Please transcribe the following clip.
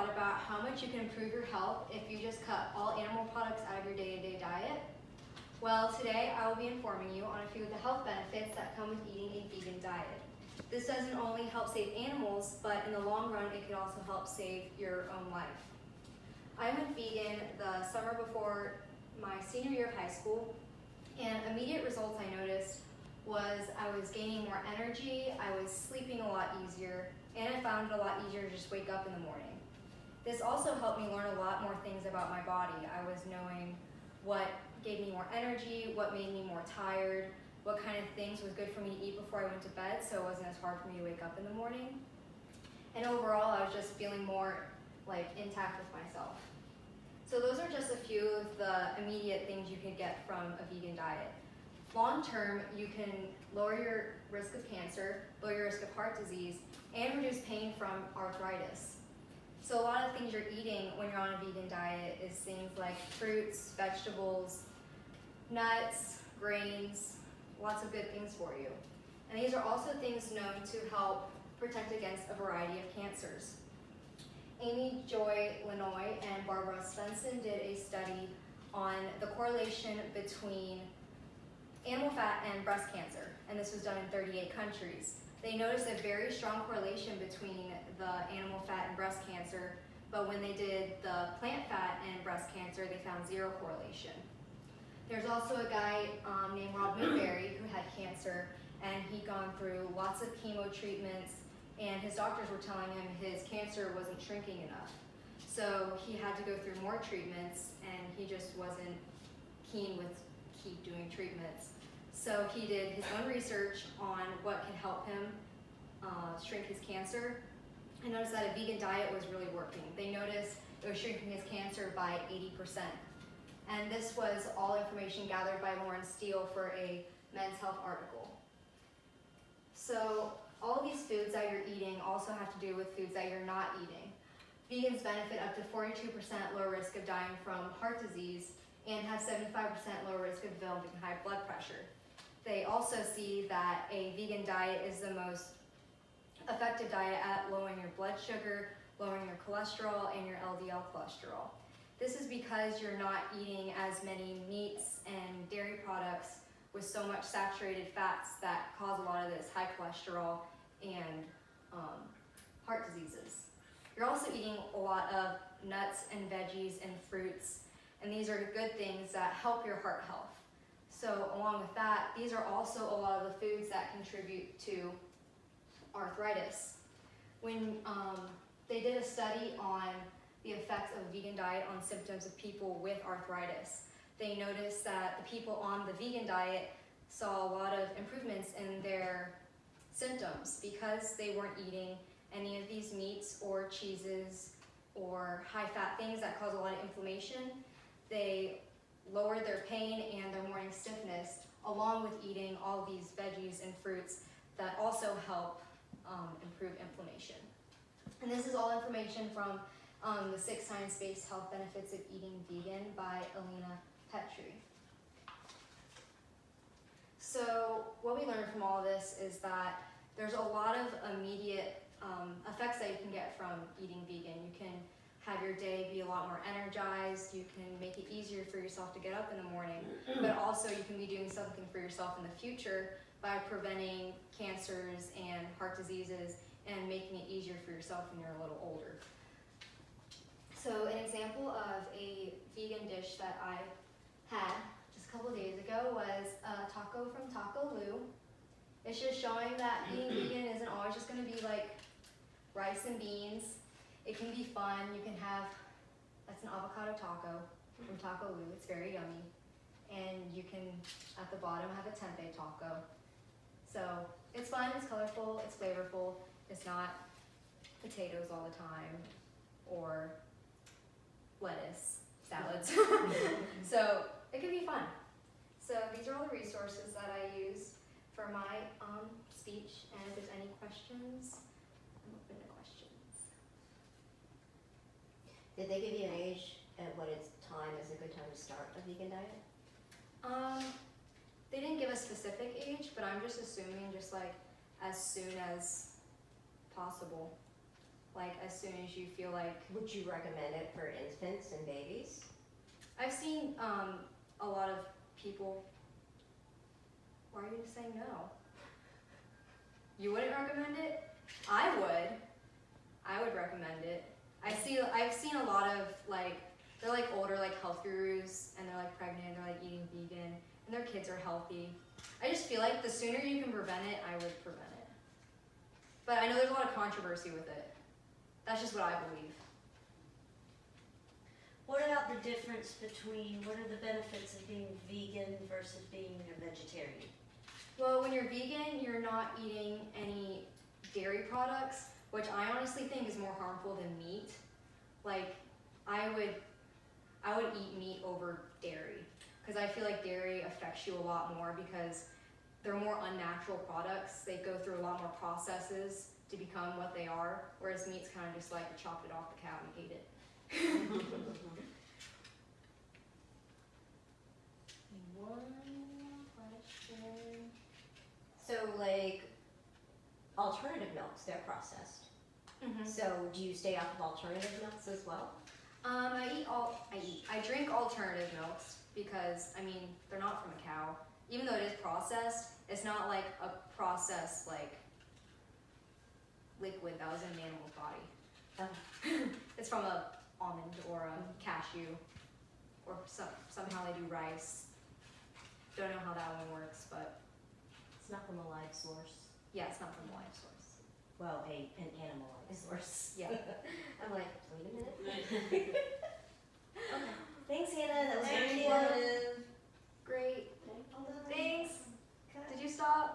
lot about how much you can improve your health if you just cut all animal products out of your day-to-day diet. Well, today I will be informing you on a few of the health benefits that come with eating a vegan diet. This doesn't only help save animals, but in the long run, it could also help save your own life. I went vegan the summer before my senior year of high school, and immediate results I noticed was I was gaining more energy, I was sleeping a lot easier, and I found it a lot easier to just wake up in the morning. This also helped me learn a lot more things about my body. I was knowing what gave me more energy, what made me more tired, what kind of things was good for me to eat before I went to bed so it wasn't as hard for me to wake up in the morning. And overall, I was just feeling more intact with myself. So those are just a few of the immediate things you can get from a vegan diet. Long term, you can lower your risk of cancer, lower your risk of heart disease, and reduce pain from arthritis. So a lot of things you're eating when you're on a vegan diet is things like fruits, vegetables, nuts, grains, lots of good things for you. And these are also things known to help protect against a variety of cancers. Amy Joy Lenoy and Barbara Svensson did a study on the correlation between animal fat and breast cancer, and this was done in 38 countries. They noticed a very strong correlation between the animal fat and breast cancer, but when they did the plant fat and breast cancer, they found zero correlation. There's also a guy named Rob Newberry who had cancer, and he'd gone through lots of chemo treatments, and his doctors were telling him his cancer wasn't shrinking enough. So he had to go through more treatments, and he just wasn't keen with keep doing treatments. So he did his own research on what could help him shrink his cancer, and noticed that a vegan diet was really working. They noticed it was shrinking his cancer by 80%. And this was all information gathered by Lauren Steele for a Men's Health article. So all these foods that you're eating also have to do with foods that you're not eating. Vegans benefit up to 42% lower risk of dying from heart disease and have 75% lower risk of developing high blood pressure. They also see that a vegan diet is the most effective diet at lowering your blood sugar, lowering your cholesterol, and your LDL cholesterol. This is because you're not eating as many meats and dairy products with so much saturated fats that cause a lot of this high cholesterol and heart diseases. You're also eating a lot of nuts and veggies and fruits, and these are good things that help your heart health. So along with that, these are also a lot of the foods that contribute to arthritis. When they did a study on the effects of a vegan diet on symptoms of people with arthritis, they noticed that the people on the vegan diet saw a lot of improvements in their symptoms because they weren't eating any of these meats or cheeses or high-fat things that cause a lot of inflammation. They lowered their pain and their morning stiffness, along with eating all these veggies and fruits that also help improve inflammation. And this is all information from the 6 Science-Based Health Benefits of Eating Vegan by Alina Petrie. So what we learned from all of this is that there's a lot of immediate effects that you can get from eating vegan. You can have your day be a lot more energized, you can make it easier for yourself to get up in the morning, but also you can be doing something for yourself in the future by preventing cancers and heart diseases and making it easier for yourself when you're a little older. So an example of a vegan dish that I had just a couple of days ago was a taco from Taco Lou. It's just showing that eating vegan isn't always just going to be like rice and beans. It can be fun. You can have, that's an avocado taco from Taco Lou. It's very yummy. And you can, at the bottom, have a tempeh taco. So it's fun, it's colorful, it's flavorful. It's not potatoes all the time or lettuce, salads. So it can be fun. So these are all the resources that I use for my speech. And if there's any questions, I'm open to questions. Did they give you an age at what time is a good time to start a vegan diet? They didn't give a specific age, but I'm just assuming just like as soon as possible. like as soon as you feel like. Would you recommend it for infants and babies? I've seen a lot of people. Why are you saying no? You wouldn't recommend it? I would. I would recommend it. I've seen a lot of like, they're like older like health gurus, and they're like pregnant, they're like eating vegan, and their kids are healthy. I just feel like the sooner you can prevent it, I would prevent it. But I know there's a lot of controversy with it. That's just what I believe. What about the difference between, what are the benefits of being vegan versus being a vegetarian? Well, when you're vegan, you're not eating any dairy products, which I honestly think is more harmful than meat. Like, I would eat meat over dairy, because I feel like dairy affects you a lot more because they're more unnatural products. They go through a lot more processes to become what they are, whereas meat's kind of just like you chopped it off the cow and ate it. One question. So like alternative milks, they're processed. Mm-hmm. So do you stay off of alternative milks as well? I drink alternative milks because, I mean, they're not from a cow. Even though it is processed, it's not like a processed, like, liquid that was in an animal's body. Oh. It's from a almond or a cashew, or somehow they do rice. Don't know how that one works, but It's not from a live source. yeah, it's not from a live source. Well, an animal live source. Yeah. I'm like, wait a minute. Okay. Thanks, Hannah. That was very Thank you. informative. Great. Hold on. Thanks. Did you stop?